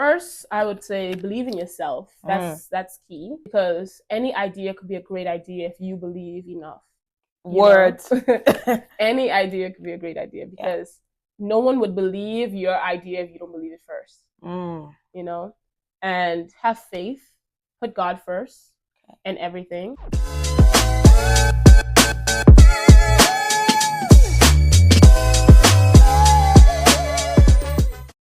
First, I would say believe in yourself. That's key because any idea could be a great idea if you believe enough. Words. Any idea could be a great idea because no one would believe your idea if you don't believe it first. You know, and have faith, put God first and everything.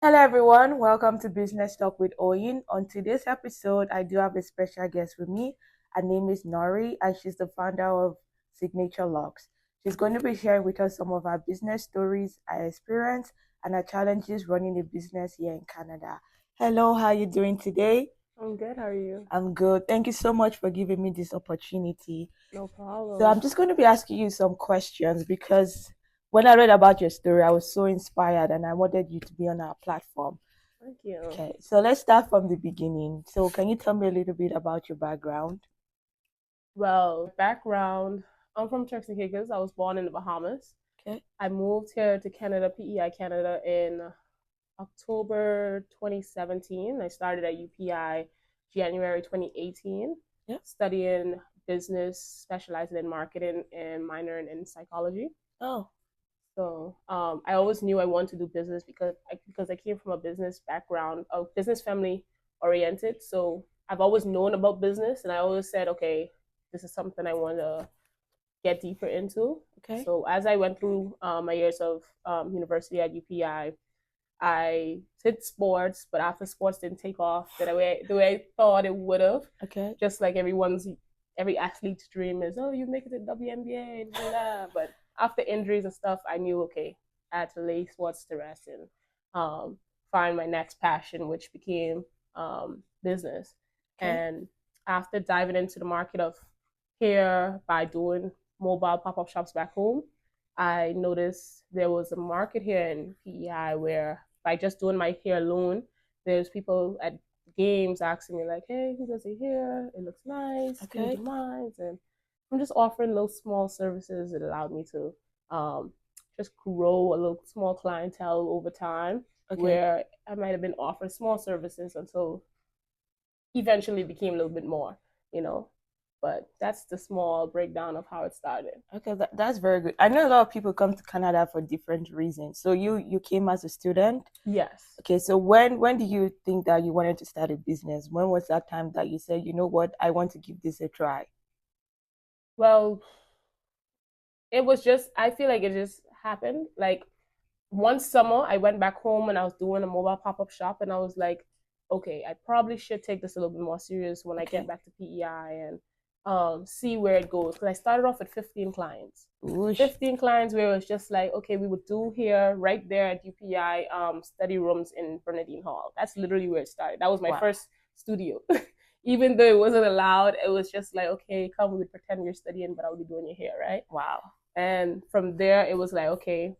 Hello everyone, welcome to Business Talk with Oyin. On today's episode, I do have a special guest with me. Her name is Nori and she's the founder of Signature Locs. She's going to be sharing with us some of her business stories, her experience, and her challenges running a business here in Canada. Hello, how are you doing today? I'm good, how are you? I'm good. Thank you so much for giving me this opportunity. No problem. So I'm just going to be asking you some questions because when I read about your story, I was so inspired and I wanted you to be on our platform. Thank you. Okay, so let's start from the beginning. So can you tell me a little bit about your background? Well, background, I'm from Turks and Caicos. I was born in the Bahamas. Okay. I moved here to Canada, PEI Canada, in October 2017. I started at UPI January 2018, studying business, specializing in marketing, and minoring in psychology. Oh. So I always knew I wanted to do business because I came from a business background, a business family oriented. So I've always known about business, and I always said, okay, this is something I want to get deeper into. Okay. So as I went through my years of university at UPI, I did sports, but after sports didn't take off the way I thought it would have. Okay. Just like every athlete's dream is, oh, you make it to WNBA and blah, blah. But after injuries and stuff, I knew, okay, I had to lay sports to rest and find my next passion, which became business. Okay. And after diving into the market of hair by doing mobile pop-up shops back home, I noticed there was a market here in PEI where by just doing my hair alone, there's people at games asking me like, hey, who does your hair? It looks nice. Okay. Do you mind? And I'm just offering those small services. It allowed me to just grow a little small clientele over time, where I might have been offering small services until eventually it became a little bit more, But that's the small breakdown of how it started. Okay, that's very good. I know a lot of people come to Canada for different reasons. So you came as a student? Yes. Okay, so when do you think that you wanted to start a business? When was that time that you said, you know what, I want to give this a try? Well, it was just, I feel like it just happened. Like one summer, I went back home and I was doing a mobile pop-up shop and I was like, okay, I probably should take this a little bit more serious when I get back to PEI and see where it goes. Because I started off with 15 clients. Oosh. 15 clients where it was just like, okay, we would do here, right there at UPI, study rooms in Bernardine Hall. That's literally where it started. That was my first studio. Even though it wasn't allowed, it was just like, okay, come, we would pretend we're studying, but I'll be doing your hair, right? Wow. And from there, it was like, okay,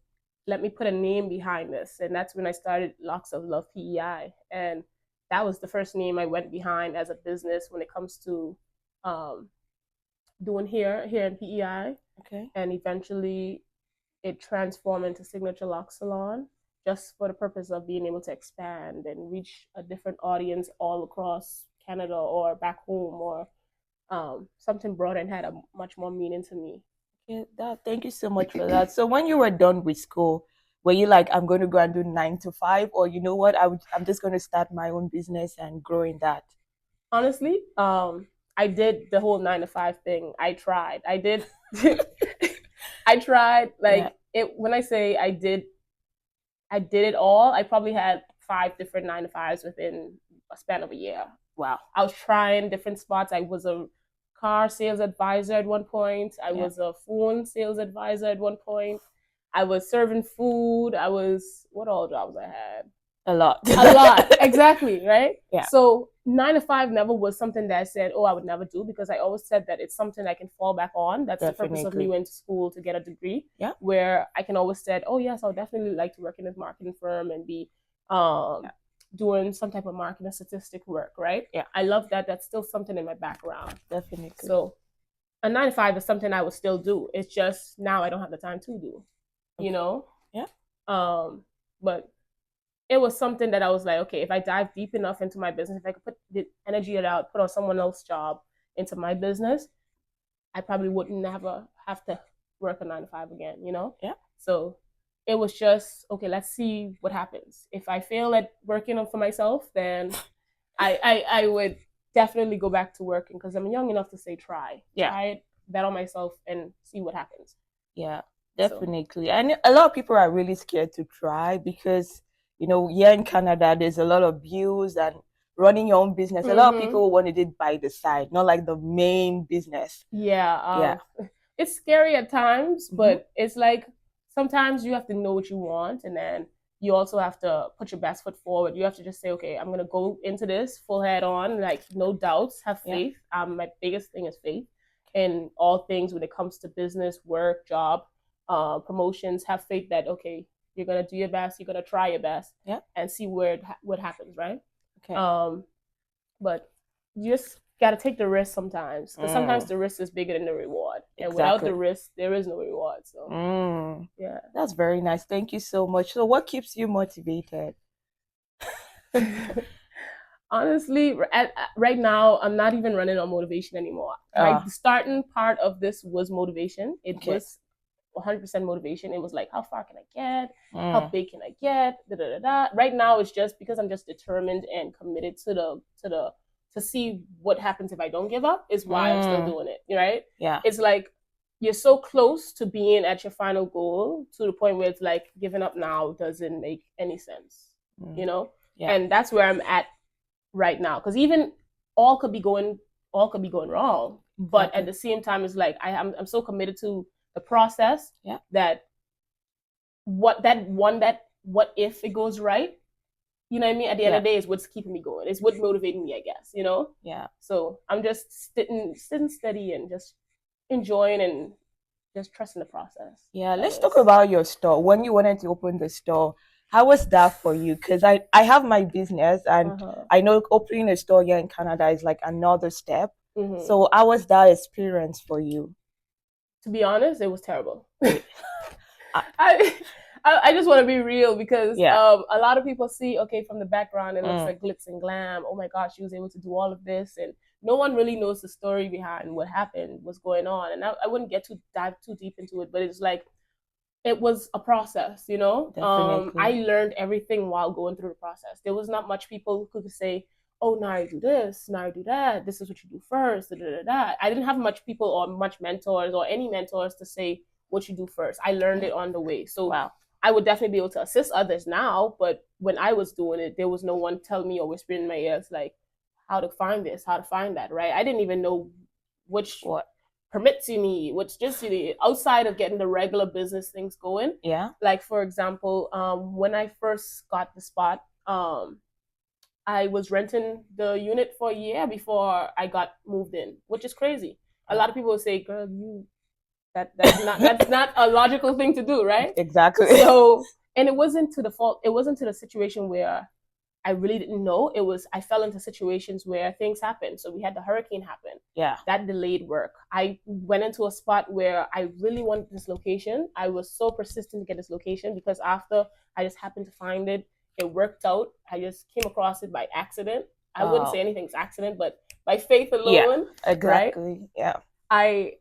let me put a name behind this. And that's when I started Locs of Love PEI. And that was the first name I went behind as a business when it comes to doing hair here in PEI. Okay. And eventually it transformed into Signature Locs Salon just for the purpose of being able to expand and reach a different audience all across Canada or back home or something broader and had a much more meaning to me. Okay, thank you so much for that. So when you were done with school, were you like, I'm going to go and do 9 to 5, or you know what, I'm just going to start my own business and grow in that? Honestly, I did the whole 9 to 5 thing. I tried. I did. I tried. Like it. When I say I did it all. I probably had 5 different 9 to 5s within a span of a year. Wow. I was trying different spots. I was a car sales advisor at one point. I was a phone sales advisor at one point. I was serving food. What all jobs I had? A lot. Exactly, right? Yeah. So 9 to 5 never was something that I said, oh, I would never do, because I always said that it's something I can fall back on. That's definitely the purpose of me going to school, to get a degree. Yeah. Where I can always say, oh yes, I would definitely like to work in a marketing firm and be doing some type of marketing statistic work, right? Yeah. I love that. That's still something in my background. Definitely. So a 9 to 5 is something I would still do. It's just now I don't have the time to do. Yeah. But it was something that I was like, okay, if I dive deep enough into my business, if I could put the energy that I would put on someone else's job into my business, I probably wouldn't never have to work a 9 to 5 again, you know? Yeah. So it was just, okay, let's see what happens. If I fail at working for myself, then I would definitely go back to working because I'm young enough to say try. Yeah. Try it, bet on myself and see what happens. Yeah, definitely. And a lot of people are really scared to try because, here in Canada, there's a lot of bills and running your own business. A lot of people want to do it by the side, not like the main business. Yeah. It's scary at times, but it's like sometimes you have to know what you want, and then you also have to put your best foot forward. You have to just say, okay, I'm gonna go into this full head on, like no doubts, have faith. My biggest thing is faith in all things when it comes to business, work, job, promotions. Have faith that okay, you're gonna do your best, you're gonna try your best, and see what happens, right? Okay. But you just got to take the risk sometimes because sometimes the risk is bigger than the reward, and without the risk there is no reward. So yeah, that's very nice. Thank you so much. So what keeps you motivated? Honestly, right now I'm not even running on motivation anymore. The starting part of this was motivation. It was 100% motivation. It was like, how far can I get? How big can I get? Right now it's just because I'm just determined and committed to see what happens if I don't give up is why I'm still doing it, right? Yeah. It's like you're so close to being at your final goal to the point where it's like giving up now doesn't make any sense, you know? Yeah. And that's where I'm at right now. Because even all could be going wrong. But at the same time, it's like I'm so committed to the process that what if it goes right, you know what I mean? At the end of the day, is what's keeping me going. It's what motivating me, I guess, you know? Yeah. So I'm just sitting steady and just enjoying and just trusting the process. Yeah, let's talk about your store. When you wanted to open the store, how was that for you? Because I have my business and I know opening a store here in Canada is like another step. So how was that experience for you? To be honest, it was terrible. I just want to be real because a lot of people see, okay, from the background, it looks like glitz and glam. Oh my gosh, she was able to do all of this. And no one really knows the story behind what happened, what's going on. And I wouldn't dive too deep into it, but it's like, it was a process, you know? I learned everything while going through the process. There was not much people who could say, oh, now I do this, now I do that. This is what you do first. I didn't have much people or much mentors or any mentors to say what you do first. I learned it on the way. So I would definitely be able to assist others now. But when I was doing it, there was no one telling me or whispering in my ears, like, how to find this, how to find that, right? I didn't even know which permits you need, which just you need outside of getting the regular business things going. Yeah. Like, for example, when I first got the spot, I was renting the unit for a year before I got moved in, which is crazy. A lot of people say, girl, that's not a logical thing to do, right? Exactly. So, and it wasn't to the situation where I really didn't know. I fell into situations where things happened. So we had the hurricane happen. Yeah. That delayed work. I went into a spot where I really wanted this location. I was so persistent to get this location because after I just happened to find it, it worked out. I just came across it by accident. I wouldn't say anything's accident, but by faith alone. Yeah, exactly. Right? Yeah. I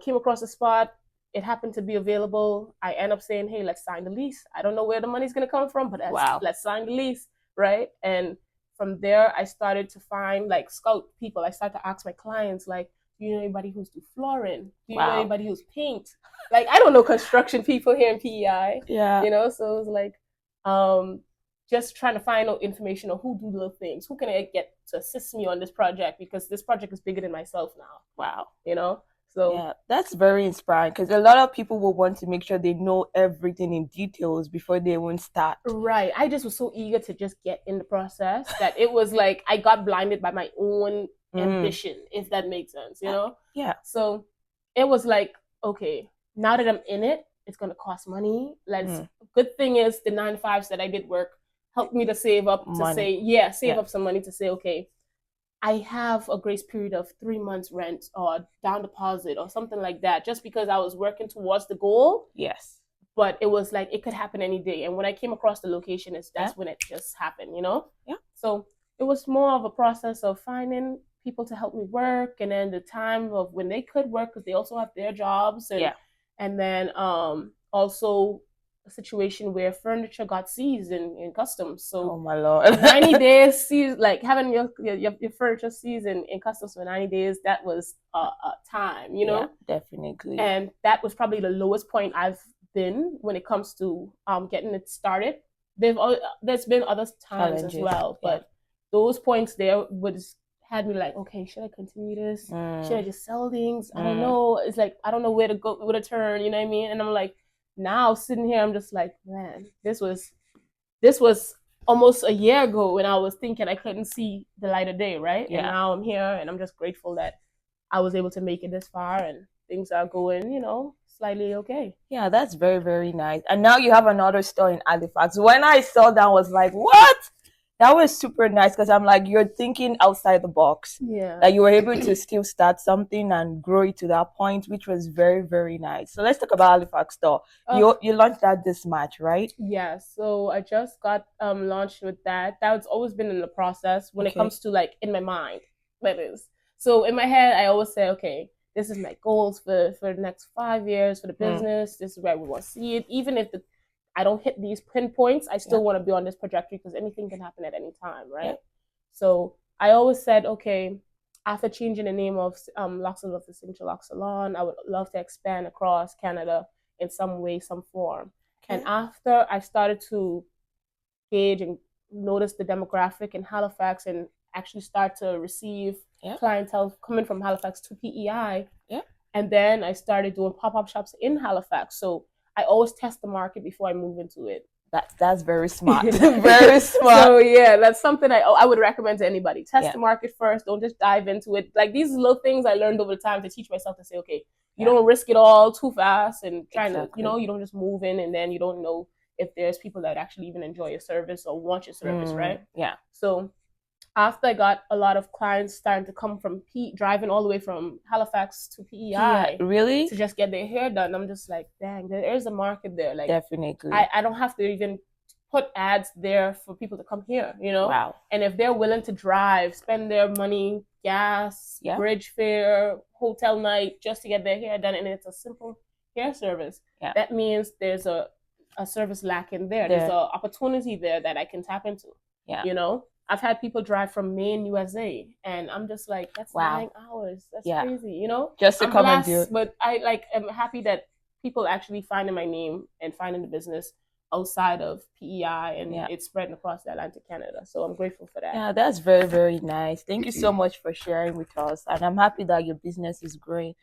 came across a spot. It happened to be available. I end up saying, hey, let's sign the lease. I don't know where the money's going to come from, but let's sign the lease. Right. And from there, I started to find like scout people. I started to ask my clients, like, do you know anybody who's do flooring? Do you know anybody who's paint? Like, I don't know construction people here in PEI. Yeah. You know, so it was like just trying to find out information on who do little things. Who can I get to assist me on this project? Because this project is bigger than myself now. Wow. You know? So yeah, that's very inspiring because a lot of people will want to make sure they know everything in details before they even start. Right. I just was so eager to just get in the process that it was like I got blinded by my own ambition, if that makes sense, you know? Yeah. So it was like, okay, now that I'm in it, it's going to cost money. Good thing is the 9 to 5s that I did work helped me to save up up some money to say, okay, I have a grace period of 3 months rent or down deposit or something like that, just because I was working towards the goal. Yes. but it was like it could happen any day. And when I came across the location, that's when it just happened, you know? Yeah. So it was more of a process of finding people to help me work, and then the time of when they could work because they also have their jobs, and then also a situation where furniture got seized in customs. So oh my Lord. 90 days seized, like having your furniture seized in customs for 90 days, that was a time, you know? Yeah, definitely. And that was probably the lowest point I've been when it comes to getting it started. There's been other times as well, but those points there had me like, okay, should I continue this? Should I just sell things? I don't know. It's like I don't know where to go, where to turn, you know what I mean? And I'm like, now sitting here, I'm just like, man, this was almost a year ago when I was thinking I couldn't see the light of day, right? And now I'm here, and I'm just grateful that I was able to make it this far, and things are going, you know, slightly okay. Yeah, that's very, very nice. And now you have another store in Halifax. When I saw that, I was like, what? That was super nice, because I'm like, you're thinking outside the box. Yeah. That you were able to still start something and grow it to that point, which was very, very nice. So let's talk about Halifax store. You launched that this March, right? Yeah. So I just got launched with that. That's always been in the process when it comes to like in my mind. That is. So in my head, I always say, okay, this is my goals for the next 5 years for the business. This is where we want to see it. Even if I don't hit these pinpoints, I still want to be on this trajectory because anything can happen at any time, right? Yeah. So I always said, okay, after changing the name of Locs of the Signature Locs Salon, I would love to expand across Canada in some way, some form. Okay. And after I started to gauge and notice the demographic in Halifax and actually start to receive clientele coming from Halifax to PEI, and then I started doing pop-up shops in Halifax. So I always test the market before I move into it. That's very smart. Very smart. So yeah, that's something I would recommend to anybody. Test the market first. Don't just dive into it. Like these little things I learned over the time to teach myself to say, okay, you don't risk it all too fast and trying to, you know, you don't just move in and then you don't know if there's people that actually even enjoy your service or want your service, right? Yeah. So after I got a lot of clients starting to come from driving all the way from Halifax to PEI, really, to just get their hair done, I'm just like, dang, there is a market there. Like, definitely, I don't have to even put ads there for people to come here, you know. Wow. And if they're willing to drive, spend their money, gas, bridge fare, hotel night, just to get their hair done, and it's a simple hair service, that means there's a service lacking there. There's an opportunity there that I can tap into. Yeah, you know. I've had people drive from Maine, USA, and I'm just like, that's 9 hours. That's crazy, you know? Just to come and do it. But I'm happy that people actually finding my name and finding the business outside of PEI, and it's spreading across Atlantic Canada. So I'm grateful for that. Yeah, that's very, very nice. Thank you so much for sharing with us. And I'm happy that your business is growing.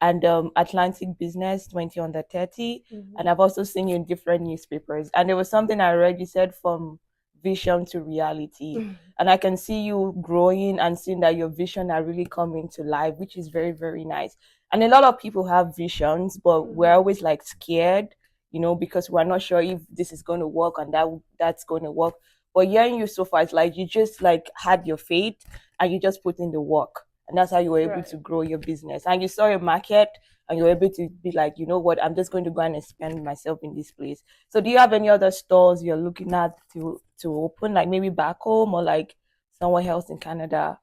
And Atlantic Business 20 under 30. And I've also seen you in different newspapers. And there was something I read, you said from vision to reality, and I can see you growing and seeing that your vision are really coming to life, which is very, very nice. And a lot of people have visions, but we're always like scared, you know, because we're not sure if this is going to work and that's going to work. But hearing you so far, it's like you just like had your faith and you just put in the work, and that's how you were able to grow your business. And you saw your market and you're able to be like, you know what, I'm just going to go and expand myself in this place. So do you have any other stores you're looking at to open, like maybe back home or like somewhere else in Canada?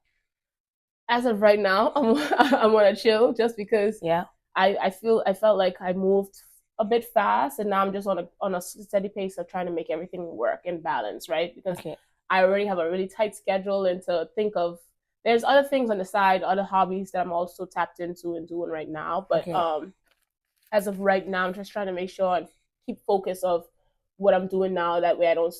As of right now, I'm gonna chill just because I felt like I moved a bit fast, and now I'm just on a steady pace of trying to make everything work and balance, right? Because I already have a really tight schedule, and to think of there's other things on the side, other hobbies that I'm also tapped into and doing right now. But as of right now, I'm just trying to make sure and keep focus of what I'm doing now. That way I don't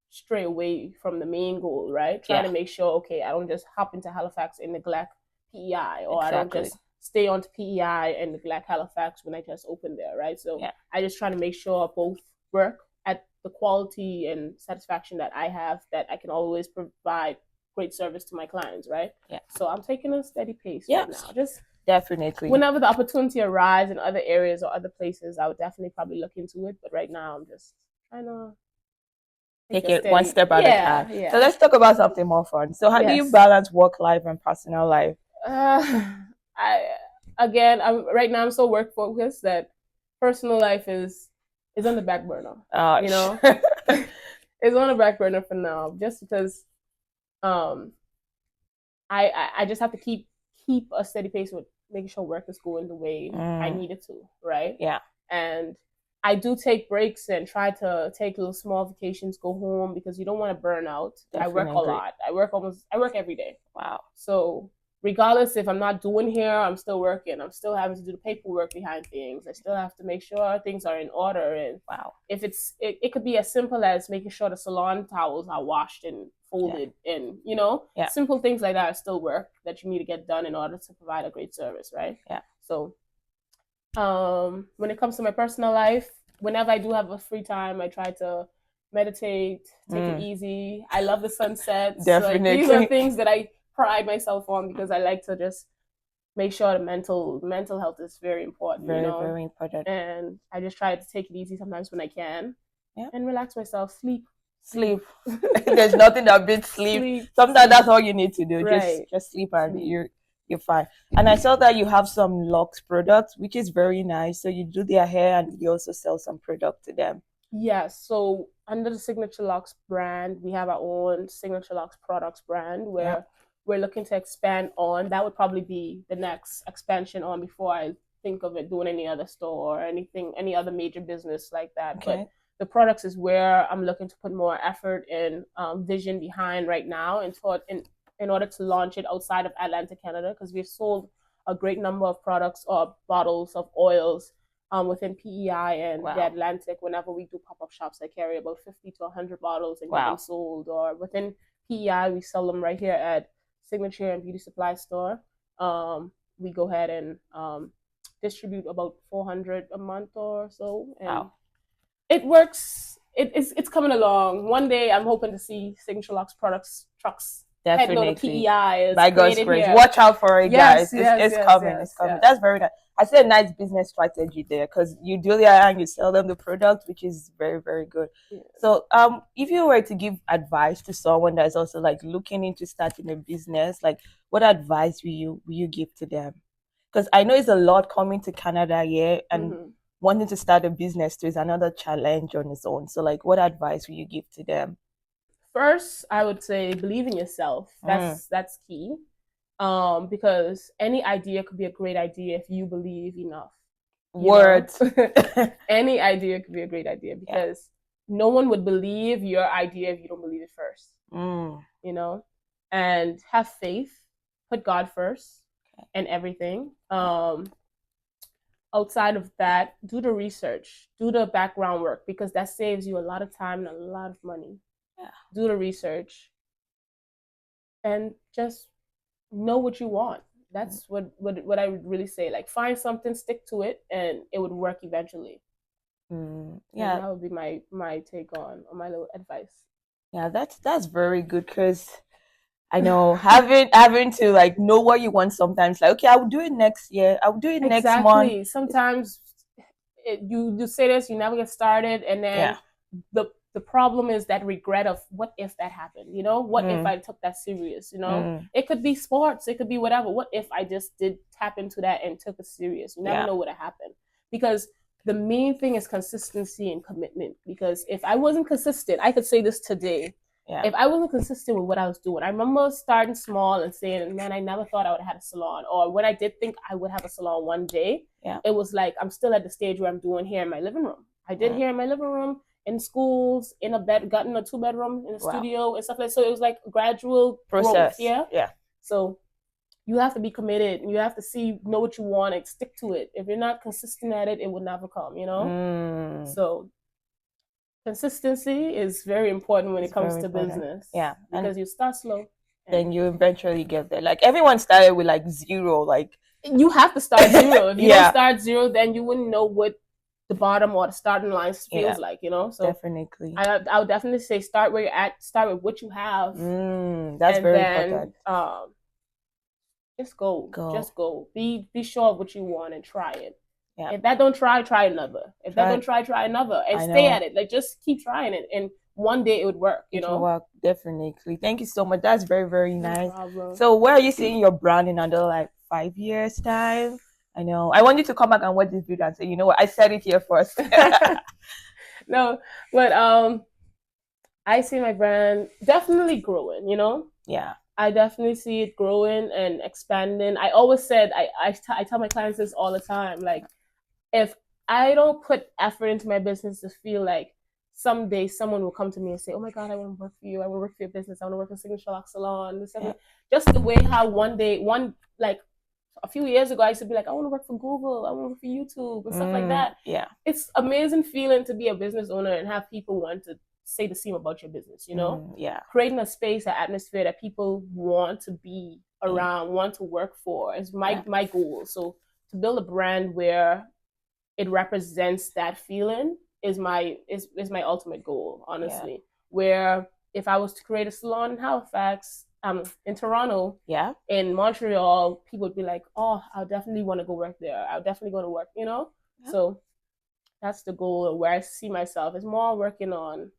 stray away from the main goal, right? Trying to make sure, okay, I don't just hop into Halifax and neglect PEI, or I don't just stay on to PEI and neglect Halifax when I just opened there, right? So I just try to make sure both work at the quality and satisfaction that I have, that I can always provide great service to my clients, right? Yeah. So I'm taking a steady pace right now. Just definitely. Whenever the opportunity arises in other areas or other places, I would definitely probably look into it. But right now, I'm just trying to take it one step at a time. Yeah. So let's talk about something more fun. So how do you balance work life and personal life? Right now I'm so work focused that personal life is is on the back burner. Oh, You know, it's on the back burner for now, just because I just have to keep a steady pace with making sure work is going the way I need it to, right? Yeah. And I do take breaks and try to take little small vacations, go home, because you don't want to burn out. Definitely. I work a lot. I work every day. Wow. So regardless if I'm not doing here, I'm still working. I'm still having to do the paperwork behind things. I still have to make sure things are in order. And wow, if it could be as simple as making sure the salon towels are washed and folded, and simple things like that are still work that you need to get done in order to provide a great service, right? Yeah. So when it comes to my personal life, whenever I do have a free time, I try to meditate, take it easy. I love the sunsets. Definitely. Like, these are things that I pride myself on, because I like to just make sure the mental health is very important. Very, very important. And I just try to take it easy sometimes when I can. Yeah. And relax myself, sleep. There's nothing that beats sleep. Sometimes that's all you need to do. Right. Just sleep and you're fine. And I saw that you have some Locs products, which is very nice. So you do their hair and you also sell some product to them. Yes. So under the Signature Locs brand, we have our own Signature Locs products brand where we're looking to expand on. That would probably be the next expansion on before I think of it doing any other store or any other major business like that. Okay. But the products is where I'm looking to put more effort and vision behind right now, in order to launch it outside of Atlantic Canada, because we've sold a great number of products or bottles of oils within PEI and the Atlantic. Whenever we do pop-up shops, I carry about 50 to 100 bottles and get them sold. Or within PEI, we sell them right here at Signature and Beauty Supply Store. We go ahead and distribute about 400 a month or so. And it works. It's coming along. One day, I'm hoping to see Signature Locs trucks heading over to PEI. By God's grace, watch out for it, guys. It's coming. It's coming. That's very nice. I see a nice business strategy there, because you do the hair and you sell them the product, which is very, very good. Yeah. So, if you were to give advice to someone that's also like looking into starting a business, like what advice will you give to them? Because I know it's a lot coming to Canada here, and wanting to start a business too is another challenge on its own. So, like, what advice will you give to them? First, I would say believe in yourself. That's key. Because any idea could be a great idea if you believe enough. Words. Any idea could be a great idea, because no one would believe your idea if you don't believe it first. And have faith, put God first and everything. Outside of that, do the research, do the background work, because that saves you a lot of time and a lot of money. Do the research and just know what you want. That's what I would really say. Like, find something, stick to it, and it would work eventually. And that would be my take on my little advice. Yeah, that's very good, because I know having to like know what you want sometimes. Like, okay, I will do it next year. I will do it next month. Sometimes you say this, you never get started, and then the problem is that regret of what if that happened, what if I took that serious, It could be sports, it could be whatever. What if I just did tap into that and took it serious? You never know what would happen, because the main thing is consistency and commitment. Because if I wasn't consistent, I could say this today. If I wasn't consistent with what I was doing, I remember starting small and saying, man, I never thought I would have had a salon. Or when I did think I would have a salon one day, it was like, I'm still at the stage where I'm doing hair in my living room. I did hair in my living room, in schools, in a bed, gotten a 2-bedroom in a studio and stuff like that. So it was like a gradual process. So you have to be committed, and you have to know what you want and stick to it. If you're not consistent at it, it will never come, So consistency is very important when it comes to business. Because you start slow, then you eventually get there. Like, everyone started with like zero. Like, you have to start zero. If you don't start zero, then you wouldn't know what the bottom or the starting line feels like, So definitely, I would definitely say start where you're at. Start with what you have. That's very important. Just go. Just go. Be sure of what you want and try it. If that don't try another. If that don't try another, and stay at it. Like, just keep trying it, and one day it would work. It will work, definitely. Thank you so much. That's very, very nice. No problem. So, where are you seeing your brand in under like 5 years time? I know. I want you to come back and watch this video and say, you know what, I said it here first. No, but I see my brand definitely growing, you know? Yeah. I definitely see it growing and expanding. I always said, I tell my clients this all the time. Like, if I don't put effort into my business to feel like someday someone will come to me and say, oh my God, I want to work for you. I want to work for your business. I want to work for Signature Locs Salon. Yeah. Just the way how like a few years ago, I used to be like, I want to work for Google. I want to work for YouTube and stuff like that. Yeah. It's amazing feeling to be a business owner and have people want to say the same about your business, you know? Yeah. Creating a space, an atmosphere that people want to be around, want to work for is my goal. So to build a brand where it represents that feeling is my ultimate goal, honestly. Where if I was to create a salon in Halifax, in Toronto, in Montreal, people would be like, oh, I'll definitely want to go work there. I'll definitely go to work, you know? So that's the goal where I see myself is more working on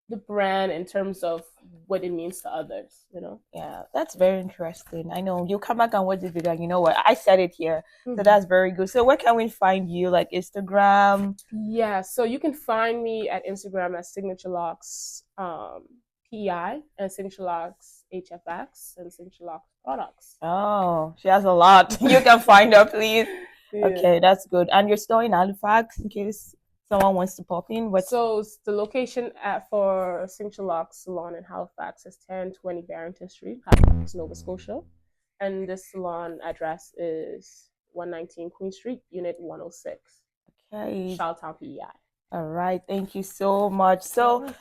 the brand in terms of what it means to others, you know? Yeah, that's very interesting. I know you come back and watch this video and you know what? I said it here. So that's very good. So where can we find you? Like Instagram? Yeah, so you can find me at Instagram at Signature Locs PEI and Signature Locs HFX and Signature Locs Products. Oh, she has a lot. You can find her, please. Okay, that's good. And you're still in Halifax in case someone wants to pop in. So the location for Signature Locs Salon in Halifax is 1020 Barrington Street, Halifax, Nova Scotia. And this salon address is 119 Queen Street, Unit 106. Okay. Charlottetown, PEI. All right, thank you so much. So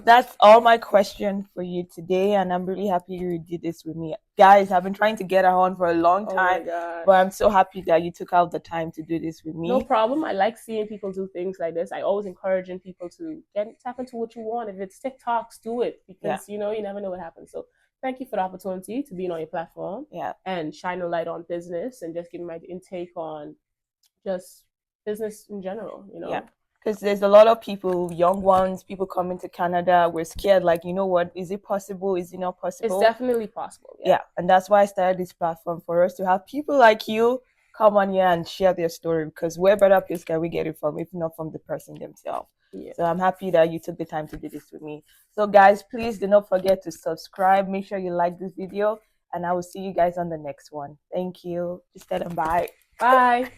that's all my question for you today, and I'm really happy you did this with me. Guys, I've been trying to get her on for a long time, but I'm so happy that you took out the time to do this with me. No problem. I like seeing people do things like this. I always encouraging people to tap into what you want. If it's TikToks, do it, because you know, you never know what happens. So thank you for the opportunity to be on your platform and shine a light on business and just give my intake on just business in general, you know. Because there's a lot of people, young ones, people coming to Canada, we're scared, like, you know what, is it possible, is it not possible? It's definitely possible. And that's why I started this platform, for us to have people like you come on here and share their story, because where better place can we get it from if not from the person themselves? So I'm happy that you took the time to do this with me. So guys, please do not forget to subscribe, make sure you like this video, and I will see you guys on the next one. Thank you. Just tell them bye. Bye.